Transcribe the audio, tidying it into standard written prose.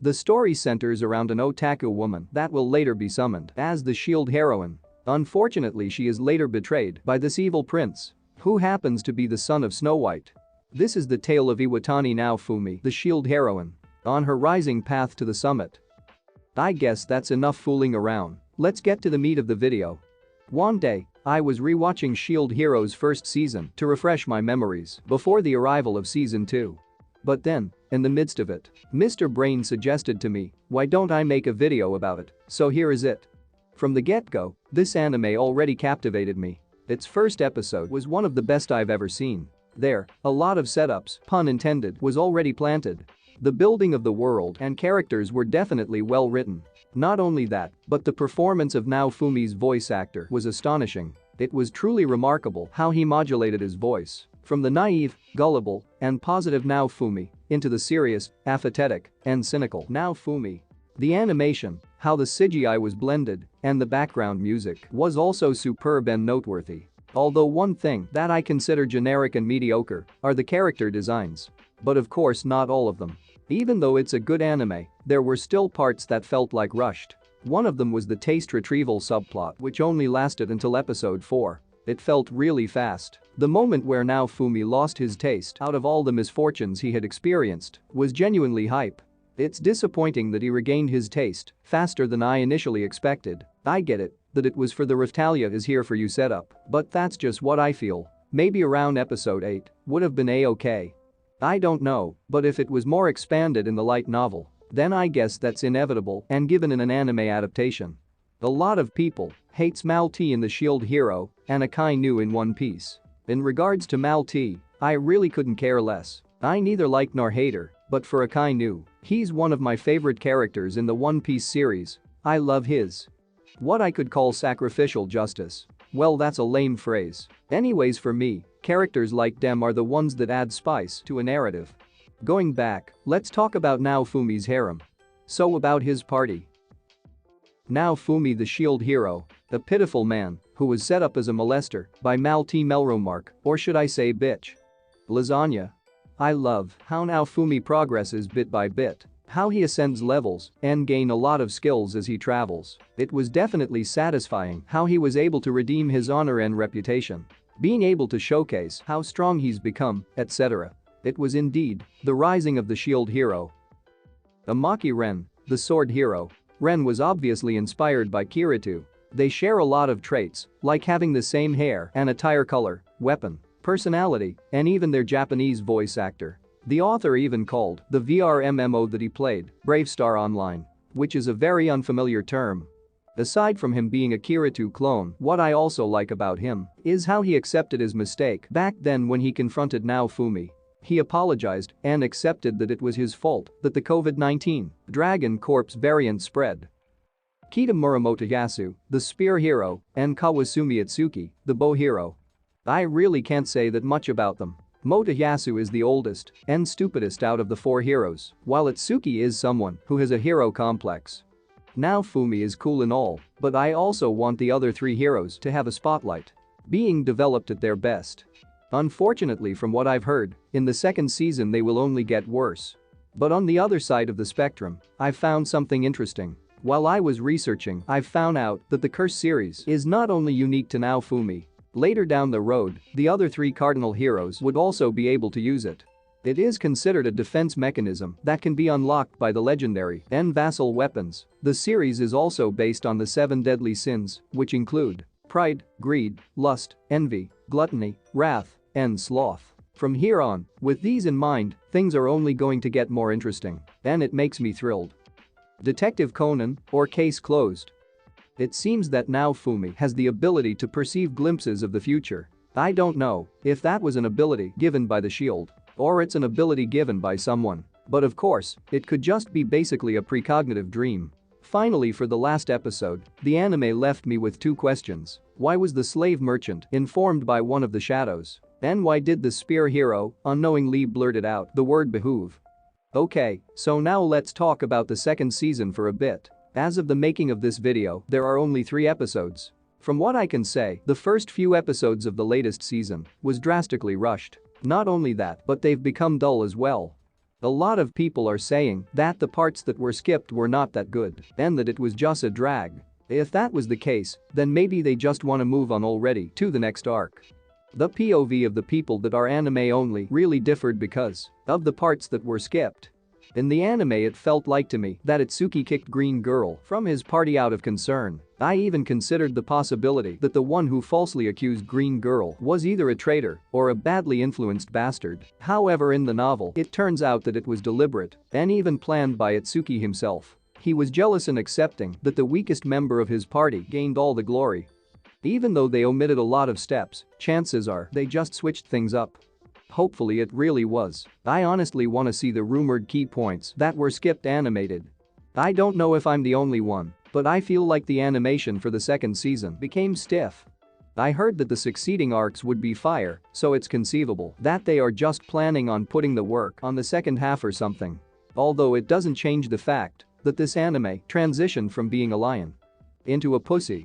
The story centers around an otaku woman that will later be summoned as the shield heroine. Unfortunately, she is later betrayed by this evil prince, who happens to be the son of Snow White. This is the tale of Iwatani Naofumi, the shield heroine, on her rising path to the summit. I guess that's enough fooling around, let's get to the meat of the video. One day, I was rewatching Shield Hero's first season to refresh my memories before the arrival of season 2. But then, in the midst of it, Mr. Brain suggested to me, why don't I make a video about it, so here is it. From the get-go, this anime already captivated me. Its first episode was one of the best I've ever seen. There, a lot of setups, pun intended, was already planted. The building of the world and characters were definitely well written. Not only that, but the performance of Naofumi's voice actor was astonishing. It was truly remarkable how he modulated his voice from the naive, gullible, and positive Naofumi into the serious, apathetic, and cynical Naofumi. The animation, how the CGI was blended, and the background music was also superb and noteworthy. Although one thing that I consider generic and mediocre are the character designs. But of course not all of them. Even though it's a good anime, there were still parts that felt like rushed. One of them was the taste retrieval subplot, which only lasted until episode 4. It felt really fast. The moment where Naofumi lost his taste out of all the misfortunes he had experienced was genuinely hype. It's disappointing that he regained his taste faster than I initially expected. I get it, that it was for the Raftalia is here for you setup, but that's just what I feel. Maybe around episode 8 would have been a-okay. I don't know, but if it was more expanded in the light novel, then I guess that's inevitable and given in an anime adaptation. A lot of people hates Malti in the Shield Hero and Akainu in One Piece. In regards to Malti, I really couldn't care less. I neither like nor hate her, but for Akainu, he's one of my favorite characters in the One Piece series. I love his what I could call sacrificial justice. Well, that's a lame phrase. Anyways, for me, characters like them are the ones that add spice to a narrative. Going back, let's talk about Naofumi's harem. So about his party. Naofumi the shield hero, a pitiful man who was set up as a molester by Malti Melromark, or should I say bitch. Lasagna. I love how Naofumi progresses bit by bit, how he ascends levels and gain a lot of skills as he travels. It was definitely satisfying how he was able to redeem his honor and reputation, being able to showcase how strong he's become, etc. It was indeed the rising of the shield hero. Amaki Ren, the sword hero. Ren was obviously inspired by Kirito. They share a lot of traits, like having the same hair and attire color, weapon, personality, and even their Japanese voice actor. The author even called the VR MMO that he played Brave Star Online, which is a very unfamiliar term. Aside from him being a Kirito clone, what I also like about him is how he accepted his mistake back then when he confronted Naofumi. He apologized and accepted that it was his fault that the COVID-19 Dragon Corpse variant spread. Kita Muramoto Yasu, the spear hero, and Kawasumi Itsuki, the bow hero. I really can't say that much about them. Motoyasu is the oldest and stupidest out of the 4 heroes, while Itsuki is someone who has a hero complex. Naofumi is cool and all, but I also want the other 3 heroes to have a spotlight, being developed at their best. Unfortunately, from what I've heard, in the second season they will only get worse. But on the other side of the spectrum, I found something interesting. While I was researching, I found out that the Curse series is not only unique to Naofumi. Later down the road, the other 3 cardinal heroes would also be able to use it. It is considered a defense mechanism that can be unlocked by the legendary and vassal weapons. The series is also based on the 7 deadly sins, which include pride, greed, lust, envy, gluttony, wrath, and sloth. From here on, with these in mind, things are only going to get more interesting, and it makes me thrilled. Detective Conan, or Case Closed. It seems that Naofumi has the ability to perceive glimpses of the future. I don't know if that was an ability given by the shield, or it's an ability given by someone, but of course, it could just be basically a precognitive dream. Finally, for the last episode, the anime left me with 2 questions. Why was the slave merchant informed by one of the shadows? And why did the spear hero unknowingly blurted out the word behoove? Okay, so now let's talk about the second season for a bit. As of the making of this video, there are only 3 episodes. From what I can say, the first few episodes of the latest season was drastically rushed. Not only that, but they've become dull as well. A lot of people are saying that the parts that were skipped were not that good and that it was just a drag. If that was the case, then maybe they just wanna move on already to the next arc. The POV of the people that are anime only really differed because of the parts that were skipped. In the anime it felt like to me that Itsuki kicked Green Girl from his party out of concern. I even considered the possibility that the one who falsely accused Green Girl was either a traitor or a badly influenced bastard. However, in the novel, it turns out that it was deliberate and even planned by Itsuki himself. He was jealous and accepting that the weakest member of his party gained all the glory. Even though they omitted a lot of steps, chances are they just switched things up. Hopefully it really was. I honestly want to see the rumored key points that were skipped animated. I don't know if I'm the only one, but I feel like the animation for the second season became stiff. I heard that the succeeding arcs would be fire, so it's conceivable that they are just planning on putting the work on the second half or something. Although it doesn't change the fact that this anime transitioned from being a lion into a pussy.